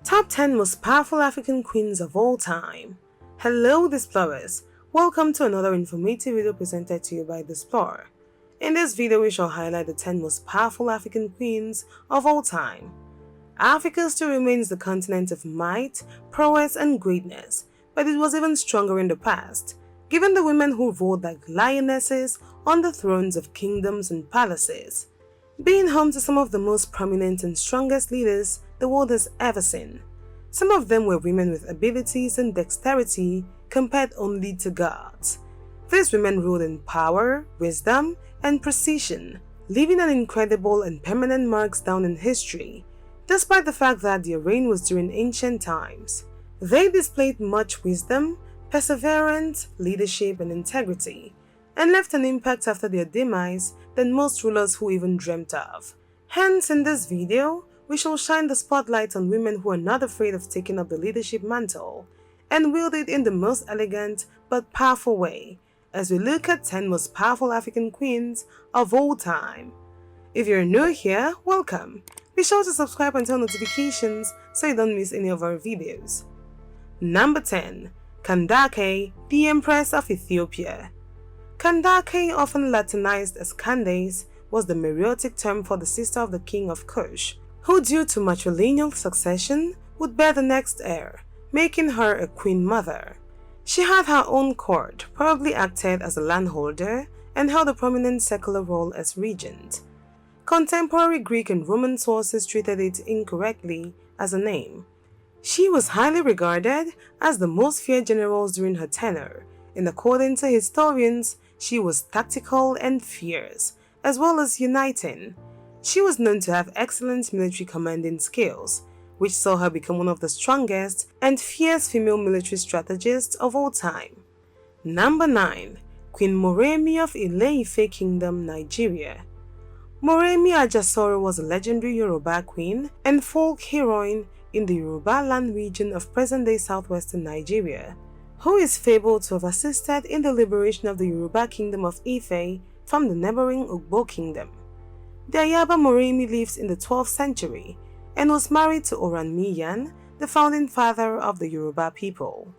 Top 10 Most Powerful African Queens of All Time. Hello Explorers, welcome to another informative video presented to you by The Explorer. In this video we shall highlight the 10 most powerful African queens of all time. Africa still remains the continent of might, prowess and greatness, but it was even stronger in the past, given the women who ruled like lionesses on the thrones of kingdoms and palaces, being home to some of the most prominent and strongest leaders the world has ever seen. Some of them were women with abilities and dexterity compared only to gods. These women ruled in power, wisdom, and precision, leaving an incredible and permanent marks down in history, despite the fact that their reign was during ancient times. They displayed much wisdom, perseverance, leadership, and integrity, and left an impact after their demise than most rulers who even dreamt of. Hence, in this video, we shall shine the spotlight on women who are not afraid of taking up the leadership mantle and wield it in the most elegant but powerful way, as we look at 10 most powerful African queens of all time. If you're new here, welcome. Be sure to subscribe and turn notifications so you don't miss any of our videos. Number 10. KANDAKE, the Empress of Ethiopia. KANDAKE, often Latinized as Candace, was the Meroitic term for the sister of the king of Kush, who due to matrilineal succession would bear the next heir, making her a queen mother. She had her own court, probably acted as a landholder, and held a prominent secular role as regent. Contemporary Greek and Roman sources treated it incorrectly as a name. She was highly regarded as the most feared generals during her tenure, and according to historians, she was tactical and fierce, as well as uniting. She was known to have excellent military commanding skills, which saw her become one of the strongest and fierce female military strategists of all time. Number 9. Queen Moremi of ILE-IFE Kingdom, Nigeria. Moremi Ajasoro was a legendary Yoruba queen and folk heroine in the Yoruba land region of present-day southwestern Nigeria, who is fabled to have assisted in the liberation of the Yoruba Kingdom of Ife from the neighboring Ugbo Kingdom. The Ayaba Moremi lived in the 12th century and was married to Oranmiyan, the founding father of the Yoruba people.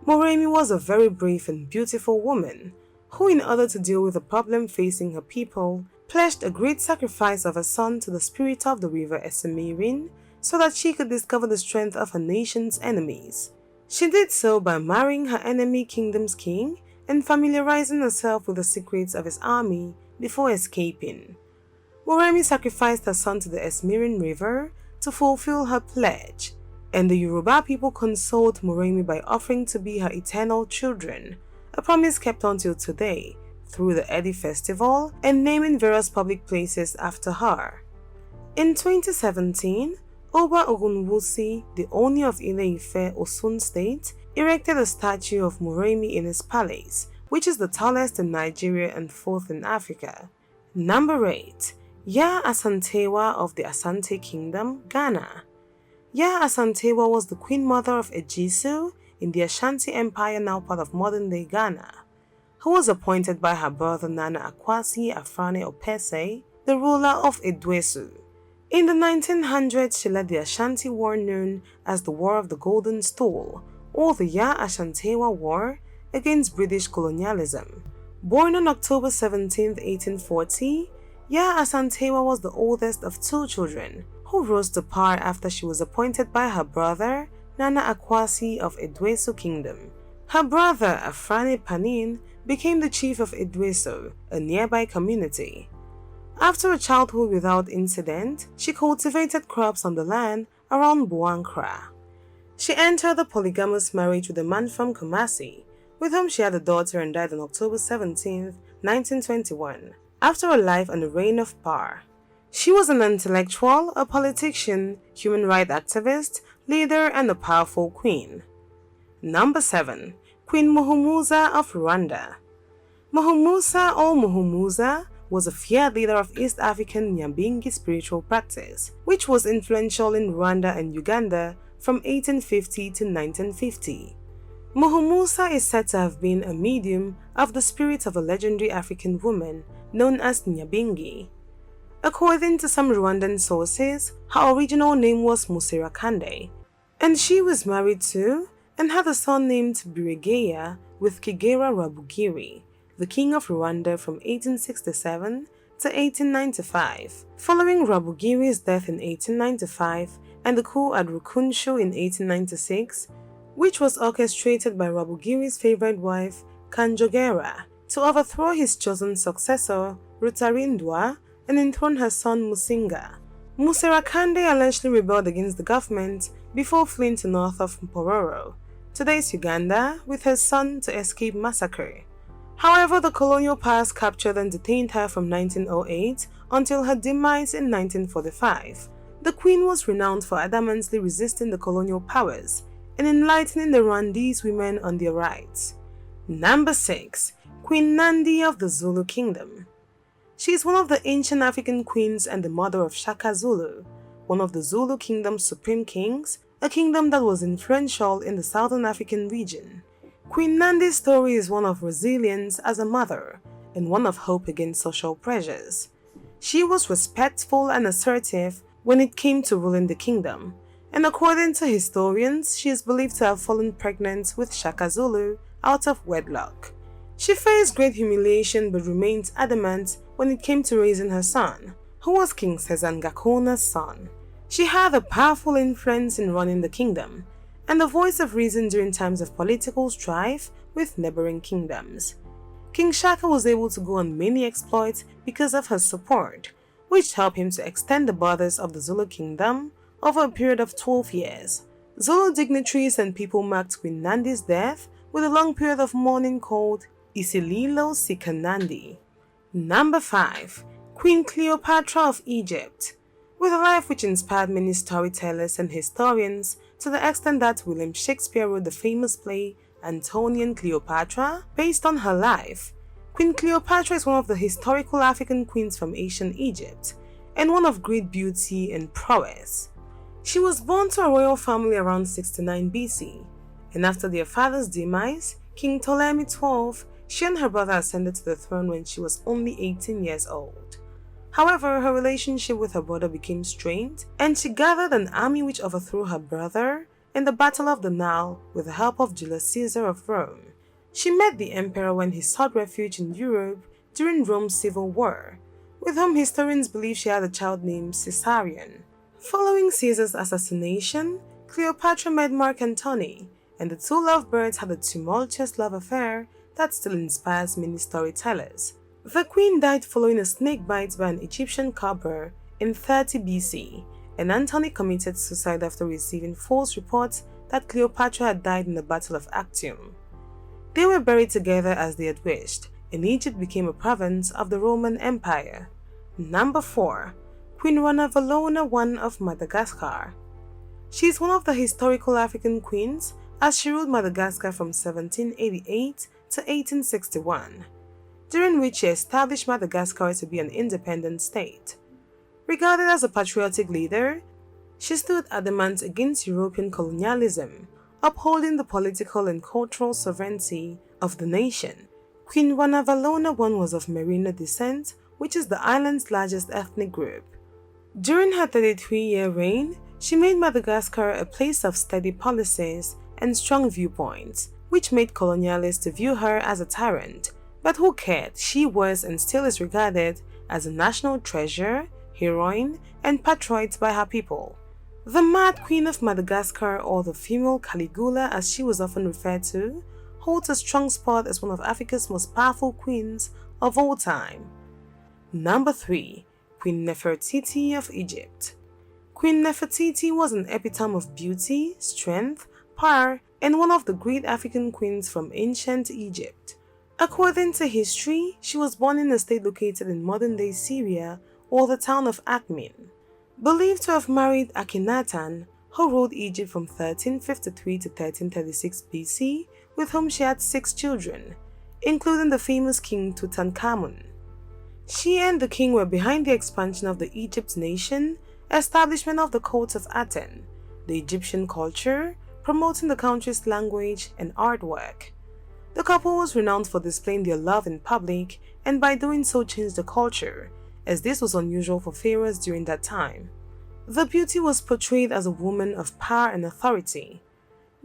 Moremi was a very brave and beautiful woman who, in order to deal with the problem facing her people, pledged a great sacrifice of her son to the spirit of the river Esemirin so that she could discover the strength of her nation's enemies. She did so by marrying her enemy kingdom's king and familiarizing herself with the secrets of his army before escaping. Moremi sacrificed her son to the Esmirin River to fulfill her pledge, and the Yoruba people consoled Moremi by offering to be her eternal children, a promise kept until today through the Edi festival and naming various public places after her. In 2017, Oba Ogunwusi, the Oni of ILE-IFE, Osun State, erected a statue of Moremi in his palace, which is the tallest in Nigeria and fourth in Africa. Number 8. Ya ASANTEWAA of the Asante Kingdom, Ghana. Ya ASANTEWAA was the queen mother of Ejisu in the Ashanti Empire, now part of modern-day Ghana, who was appointed by her brother Nana Akwasi Afrane Opese, the ruler of Edwesu. In the 1900s, she led the Ashanti War known as the War of the Golden Stool, or the Ya ASANTEWAA War against British colonialism. Born on October 17, 1840, Ya ASANTEWAA was the oldest of 2 children, who rose to power after she was appointed by her brother, Nana Akwasi of Edwesu Kingdom. Her brother, Afrane Panin, became the chief of Edwesu, a nearby community. After a childhood without incident, she cultivated crops on the land around Buankra. She entered a polygamous marriage with a man from Kumasi, with whom she had a daughter and died on October 17, 1921. After a life and a reign of power. She was an intellectual, a politician, human rights activist, leader, and a powerful queen. Number 7. Queen MUHUMUZA of Rwanda. MUHUMUZA or MUHUMUZA was a feared leader of East African Nyambingi spiritual practice, which was influential in Rwanda and Uganda from 1850 to 1950. MUHUMUZA is said to have been a medium of the spirit of a legendary African woman known as Nyabingi. According to some Rwandan sources, her original name was Muserakande, and she was married to and had a son named Biregeya with Kigera Rwabugiri, the king of Rwanda from 1867 to 1895. Following Rwabugiri's death in 1895 and the coup at Rukunshu in 1896, which was orchestrated by Rwabugiri's favorite wife, Kanjogera, to overthrow his chosen successor, Rutarindwa, and enthrone her son Musinga. Muserakande allegedly rebelled against the government before fleeing to north of Mpororo, today's Uganda, with her son to escape massacre. However, the colonial powers captured and detained her from 1908 until her demise in 1945. The queen was renowned for adamantly resisting the colonial powers and enlightening the Rwandese women on their rights. Number 6. Queen Nandi of the Zulu Kingdom. She is one of the ancient African queens and the mother of Shaka Zulu, one of the Zulu Kingdom's supreme kings, a kingdom that was influential in the southern African region. Queen Nandi's story is one of resilience as a mother and one of hope against social pressures. She was respectful and assertive when it came to ruling the kingdom, and according to historians, she is believed to have fallen pregnant with Shaka Zulu out of wedlock. She faced great humiliation but remained adamant when it came to raising her son, who was King Sezangakona's son. She had a powerful influence in running the kingdom, and the voice of reason during times of political strife with neighboring kingdoms. King Shaka was able to go on many exploits because of her support, which helped him to extend the borders of the Zulu kingdom over a period of 12 years. Zulu dignitaries and people marked Queen Nandi's death with a long period of mourning called Isililo Sikanandi. Number 5. Queen Cleopatra of Egypt. With a life which inspired many storytellers and historians to the extent that William Shakespeare wrote the famous play Antony and Cleopatra based on her life. Queen Cleopatra is one of the historical African queens from ancient Egypt and one of great beauty and prowess. She was born to a royal family around 69 BC, and after their father's demise, King Ptolemy XII, she and her brother ascended to the throne when she was only 18 years old. However, her relationship with her brother became strained, and she gathered an army which overthrew her brother in the Battle of the Nile with the help of Julius Caesar of Rome. She met the emperor when he sought refuge in Europe during Rome's civil war, with whom historians believe she had a child named Caesarion. Following Caesar's assassination, Cleopatra met Mark Antony, and the two lovebirds had a tumultuous love affair that still inspires many storytellers. The queen died following a snake bite by an Egyptian cobra in 30 BC, and Antony committed suicide after receiving false reports that Cleopatra had died in the Battle of Actium. They were buried together as they had wished, and Egypt became a province of the Roman Empire. Number 4. Queen RANAVALONA I of Madagascar. She is one of the historical African queens as she ruled Madagascar from 1788 to 1861, during which she established Madagascar to be an independent state. Regarded as a patriotic leader, she stood adamant against European colonialism, upholding the political and cultural sovereignty of the nation. Queen RANAVALONA I was of Merino descent, which is the island's largest ethnic group. During her 33-year reign, she made Madagascar a place of steady policies and strong viewpoints, which made colonialists view her as a tyrant. But who cared? She was and still is regarded as a national treasure, heroine, and patriot by her people. The Mad Queen of Madagascar, or the female Caligula as she was often referred to, holds a strong spot as one of Africa's most powerful queens of all time. Number 3. Queen Nefertiti of Egypt. Queen Nefertiti was an epitome of beauty, strength, power, and one of the great African queens from ancient Egypt. According to history, she was born in a state located in modern-day Syria, or the town of Akhmin. Believed to have married Akhenaten, who ruled Egypt from 1353 to 1336 BC, with whom she had 6 children, including the famous King Tutankhamun. She and the king were behind the expansion of the Egypt nation, establishment of the courts of Aten, the Egyptian culture, promoting the country's language and artwork. The couple was renowned for displaying their love in public and by doing so changed the culture, as this was unusual for pharaohs during that time. The beauty was portrayed as a woman of power and authority.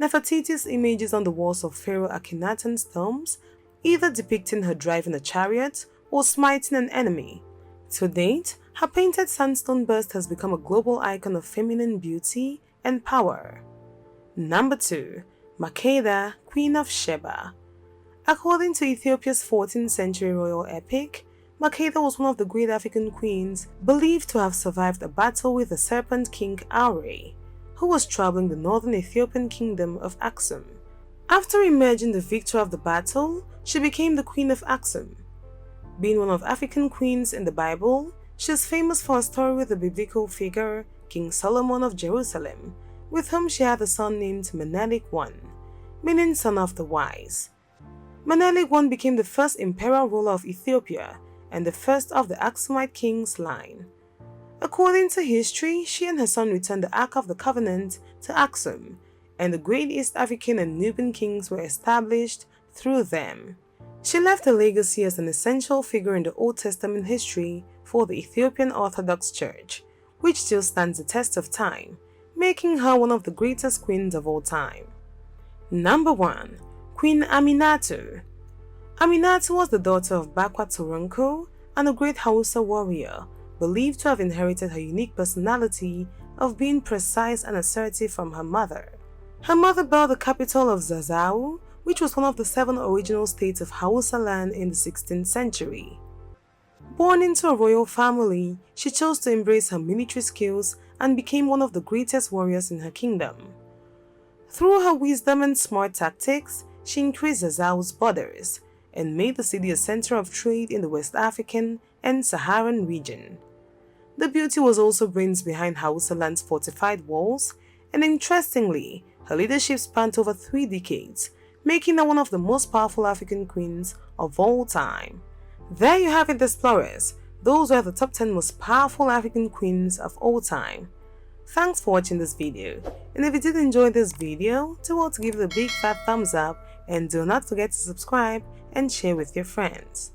Nefertiti's images on the walls of Pharaoh Akhenaten's tombs, either depicting her driving a chariot or smiting an enemy. To date, her painted sandstone bust has become a global icon of feminine beauty and power. Number 2. Makeda, Queen of Sheba. According to Ethiopia's 14th century royal epic, Makeda was one of the great African queens believed to have survived a battle with the serpent king Aure, who was troubling the northern Ethiopian kingdom of Aksum. After emerging the victor of the battle, she became the Queen of Aksum. Being one of African queens in the Bible, she is famous for a story with the biblical figure King Solomon of Jerusalem, with whom she had a son named Menelik I, meaning son of the wise. Menelik I became the first imperial ruler of Ethiopia and the first of the Aksumite kings line. According to history, she and her son returned the Ark of the Covenant to Aksum, and the great East African and Nubian kings were established through them. She left a legacy as an essential figure in the Old Testament history for the Ethiopian Orthodox Church, which still stands the test of time, making her one of the greatest queens of all time. Number 1. Queen Aminatu. Aminatu was the daughter of Bakwa Toronko and a great Hausa warrior, believed to have inherited her unique personality of being precise and assertive from her mother. Her mother built the capital of ZAZZAU, which was one of the 7 original states of Hausa land in the 16th century. Born into a royal family, she chose to embrace her military skills and became one of the greatest warriors in her kingdom. Through her wisdom and smart tactics, she increased ZAZZAU's borders and made the city a center of trade in the West African and Saharan region. The beauty was also brains behind Hausa land's fortified walls, and interestingly, her leadership spanned over 3 decades, making her one of the most powerful African queens of all time. There you have it, explorers. Those were the top 10 most powerful African queens of all time. Thanks for watching this video, and if you did enjoy this video, do want to give it a big fat thumbs up and do not forget to subscribe and share with your friends.